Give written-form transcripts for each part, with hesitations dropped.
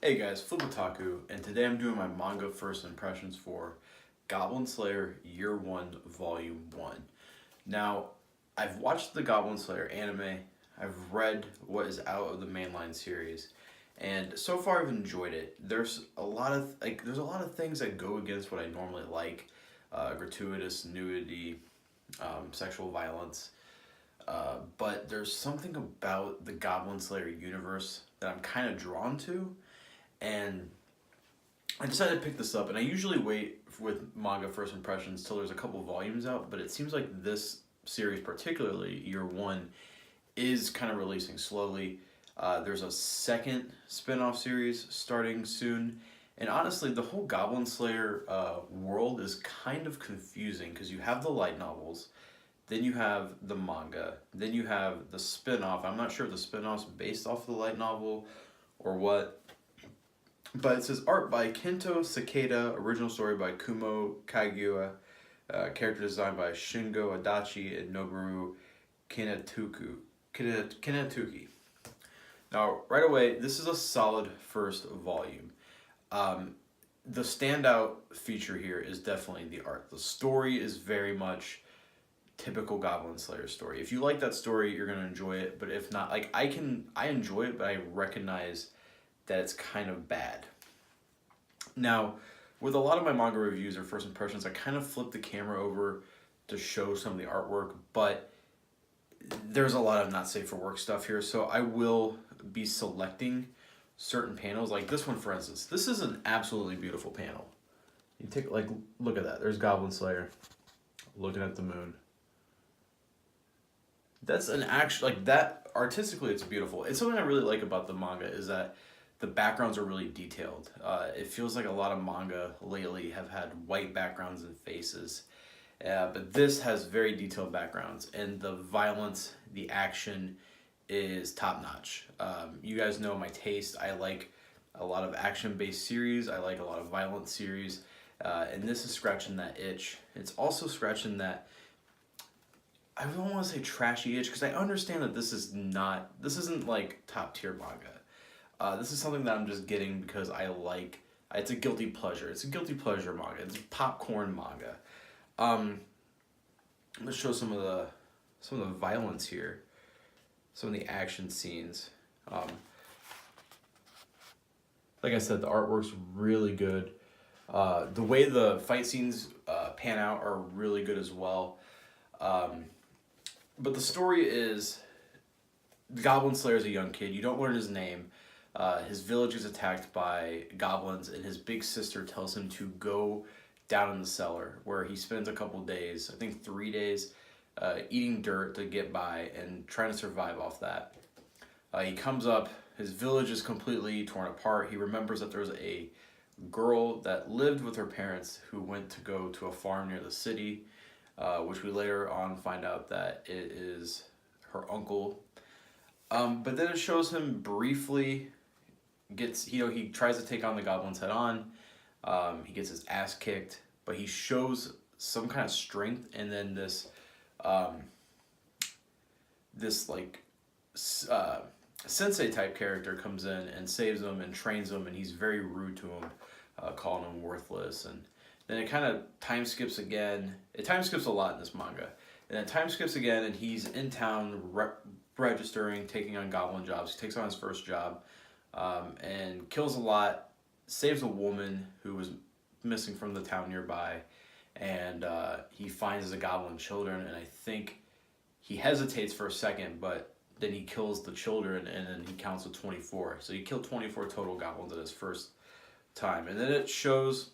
Hey guys, Flip and today I'm doing my manga first impressions for Goblin Slayer Year 1 Volume 1. Now, I've watched the Goblin Slayer anime, I've read what is out of the mainline series, and so far I've enjoyed it. There's a lot of things that go against what I normally like, gratuitous nudity, sexual violence, but there's something about the Goblin Slayer universe that I'm kind of drawn to, and I decided to pick this up. And I usually wait with manga first impressions till there's a couple volumes out, but it seems like this series, particularly Year 1, is kind of releasing slowly. There's a second spin-off series starting soon, and honestly the whole Goblin Slayer world is kind of confusing because you have the light novels, then you have the manga, then you have the spin-off. I'm not sure if the spin-off's based off of the light novel or what, but it says art by Kento Sakeda, original story by Kumo Kagiura, character design by Shingo Adachi and Noboru Kinatuki. Now, right away, this is a solid first volume. The standout feature here is definitely the art. The story is very much typical Goblin Slayer story. If you like that story, you're gonna enjoy it. But if not, I enjoy it, but I recognize that it's kind of bad. Now, with a lot of my manga reviews or first impressions, I kind of flip the camera over to show some of the artwork, but there's a lot of not safe for work stuff here, so I will be selecting certain panels. Like this one, for instance. This is an absolutely beautiful panel. You take, look at that. There's Goblin Slayer looking at the moon. That's an actual, that, artistically it's beautiful. It's something I really like about the manga is that the backgrounds are really detailed. It feels like a lot of manga lately have had white backgrounds and faces. But this has very detailed backgrounds, and the violence, the action is top notch. You guys know my taste. I like a lot of action-based series. I like a lot of violent series. And this is scratching that itch. It's also scratching that, I don't want to say trashy itch, because I understand that this isn't like top tier manga. This is something that I'm just getting because I like, it's a guilty pleasure. It's a guilty pleasure manga. It's popcorn manga. Let's show some of the violence here. Some of the action scenes. Like I said, the artwork's really good. The way the fight scenes pan out are really good as well. But the story is, Goblin Slayer is a young kid. You don't learn his name. His village is attacked by goblins, and his big sister tells him to go down in the cellar, where he spends a couple days, I think 3 days, eating dirt to get by and trying to survive off that. He comes up, his village is completely torn apart. He remembers that there's a girl that lived with her parents who went to go to a farm near the city, which we later on find out that it is her uncle. But then it shows him briefly he tries to take on the goblins head on. He gets his ass kicked, but he shows some kind of strength, and then this sensei type character comes in and saves him and trains him, and he's very rude to him, calling him worthless. And then it kind of time skips again. It time skips a lot in this manga, and then time skips again, and he's in town registering, taking on goblin jobs. He takes on his first job, and kills a lot, saves a woman who was missing from the town nearby, and he finds the goblin children, and I think he hesitates for a second, but then he kills the children, and then he counts to 24. So he killed 24 total goblins at his first time. And then it shows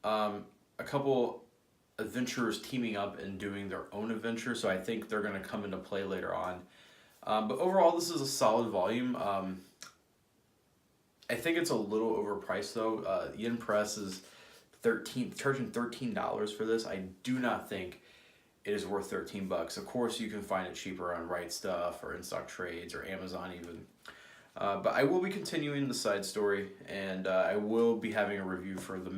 a couple adventurers teaming up and doing their own adventure, so I think they're going to come into play later on. But overall, this is a solid volume. I think it's a little overpriced though. Yen Press is charging $13 for this. I do not think it is worth $13. Of course, you can find it cheaper on Right Stuff or In Stock Trades or Amazon even. But I will be continuing the side story, and I will be having a review for the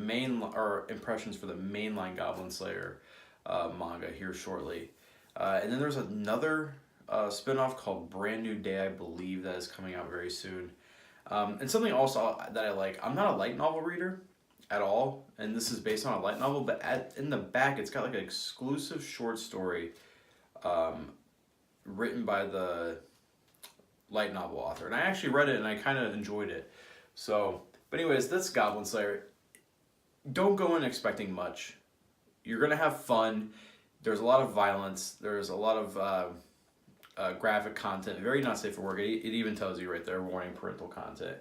impressions for the mainline Goblin Slayer manga here shortly. And then there's another spinoff called Brand New Day, I believe, that is coming out very soon. And something also that I like, I'm not a light novel reader at all, and this is based on a light novel, but in the back it's got like an exclusive short story written by the light novel author. And I actually read it and I kind of enjoyed it. So, but anyways, that's Goblin Slayer. Don't go in expecting much. You're going to have fun. There's a lot of violence. There's a lot of graphic content. Very not safe for work. It even tells you right there, warning parental content.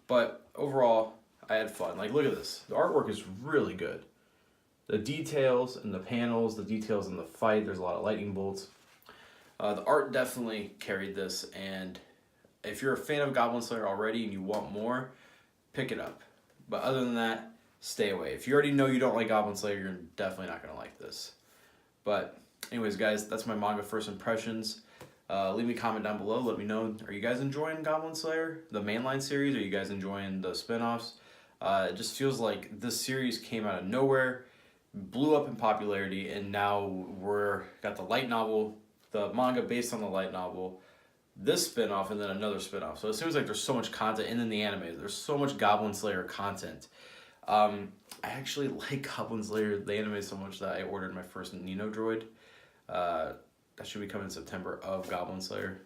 But overall, I had fun. Like, look at this. The artwork is really good. The details in the panels, the details in the fight, there's a lot of lightning bolts. The art definitely carried this, and if you're a fan of Goblin Slayer already and you want more, pick it up. But other than that, stay away. If you already know you don't like Goblin Slayer, you're definitely not going to like this. But anyways, guys, that's my manga first impressions. Leave me a comment down below. Let me know, are you guys enjoying Goblin Slayer, the mainline series? Are you guys enjoying the spin-offs? It just feels like this series came out of nowhere, blew up in popularity, and now we're got the light novel, the manga based on the light novel, this spin-off, and then another spin-off. So it seems like there's so much content, and then the anime. There's so much Goblin Slayer content. I actually like Goblin Slayer, the anime, so much that I ordered my first Nino droid. That should be coming in September of Goblin Slayer.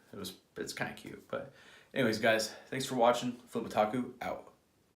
It's kind of cute. But anyways, guys, thanks for watching. Flip Otaku out.